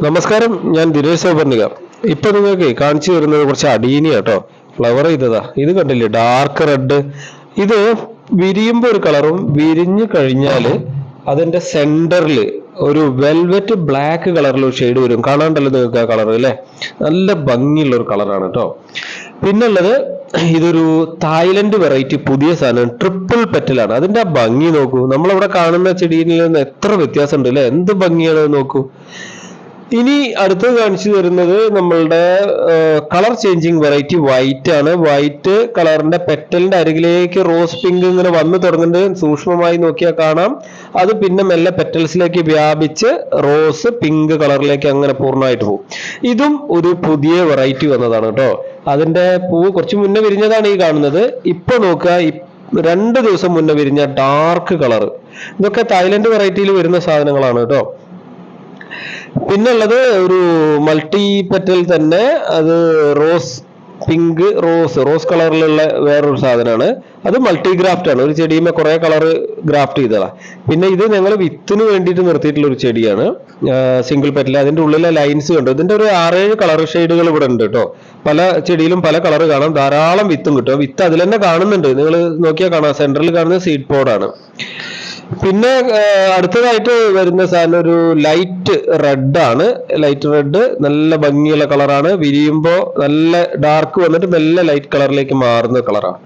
നമസ്കാരം, ഞാൻ ദിനേശ് സൗപർണിക. ഇപ്പൊ നിങ്ങൾക്ക് കാണിച്ചു വരുന്നത് കുറച്ച് അടീനി കേട്ടോ. ഫ്ലവർ ചെയ്തതാ. ഇത് കണ്ടില്ലേ, ഡാർക്ക് റെഡ്. ഇത് വിരിയുമ്പോ ഒരു കളറും വിരിഞ്ഞു കഴിഞ്ഞാല് അതിന്റെ സെന്ററിൽ ഒരു വെൽവെറ്റ് ബ്ലാക്ക് കളറിൽ ഒരു ഷെയ്ഡ് വരും. കാണാണ്ടല്ലോ നിങ്ങൾക്ക് ആ കളർ അല്ലേ? നല്ല ഭംഗിയുള്ള ഒരു കളറാണ് കേട്ടോ. പിന്നുള്ളത് ഇതൊരു തായ്ലൻഡ് വെറൈറ്റി പുതിയ സാധനം, ട്രിപ്പിൾ പെറ്റലാണ്. അതിന്റെ ആ ഭംഗി നോക്കൂ. നമ്മളവിടെ കാണുന്ന ചെടിയിൽ നിന്ന് എത്ര വ്യത്യാസം ഉണ്ട് അല്ലെ? എന്ത് ഭംഗിയാണ് നോക്കൂ. ഇനി അടുത്തത് കാണിച്ചു തരുന്നത് നമ്മളുടെ കളർ ചേഞ്ചിങ് വെറൈറ്റി വൈറ്റ് ആണ്. വൈറ്റ് കളറിന്റെ പെറ്റലിന്റെ അരികിലേക്ക് റോസ് പിങ്ക് ഇങ്ങനെ വന്നു തുടങ്ങുന്നത് സൂക്ഷ്മമായി നോക്കിയാൽ കാണാം. അത് പിന്നെ മെല്ലെ പെറ്റൽസിലേക്ക് വ്യാപിച്ച് റോസ് പിങ്ക് കളറിലേക്ക് അങ്ങനെ പൂർണ്ണമായിട്ട് പോകും. ഇതും ഒരു പുതിയ വെറൈറ്റി വന്നതാണ് കേട്ടോ. അതിന്റെ പൂവ് കുറച്ച് മുന്നേ വിരിഞ്ഞതാണ് ഈ കാണുന്നത്. ഇപ്പൊ നോക്കുക, 2 ദിവസം മുന്നേ വിരിഞ്ഞ ഡാർക്ക് കളർ. ഇതൊക്കെ തായ്ലൻഡ് വെറൈറ്റിയിൽ വരുന്ന സാധനങ്ങളാണ് കേട്ടോ. പിന്നുള്ളത് ഒരു മൾട്ടി പെറ്റൽ തന്നെ, അത് റോസ് പിങ്ക് റോസ് കളറിലുള്ള വേറൊരു സാധനമാണ്. അത് മൾട്ടി ഗ്രാഫ്റ്റ് ആണ്. ഒരു ചെടിയുമേ കുറെ കളർ ഗ്രാഫ്റ്റ് ചെയ്തതാ. പിന്നെ ഇത് ഞങ്ങൾ വിത്തിന് വേണ്ടിയിട്ട് നിർത്തിയിട്ടുള്ള ഒരു ചെടിയാണ്, സിംഗിൾ പെറ്റൽ. അതിന്റെ ഉള്ളിലെ ലൈൻസ് കണ്ടു. ഇതിന്റെ ഒരു 6-7 കളർ ഷെയ്ഡുകൾ ഇവിടെ ഉണ്ട് കേട്ടോ. പല ചെടിയിലും പല കളർ കാണാം. ധാരാളം വിത്തും കിട്ടും. വിത്ത് അതിൽ തന്നെ കാണുന്നുണ്ട്, നിങ്ങൾ നോക്കിയാൽ കാണാം. സെന്ററിൽ കാണുന്നത് സീഡ് പോഡാണ്. പിന്നെ അടുത്തതായിട്ട് വരുന്ന സാധനം ഒരു ലൈറ്റ് റെഡ് ആണ്. ലൈറ്റ് റെഡ് നല്ല ഭംഗിയുള്ള കളറാണ്. വിരിയുമ്പോൾ നല്ല ഡാർക്ക് വന്നിട്ട് നല്ല ലൈറ്റ് കളറിലേക്ക് മാറുന്ന കളറാണ്.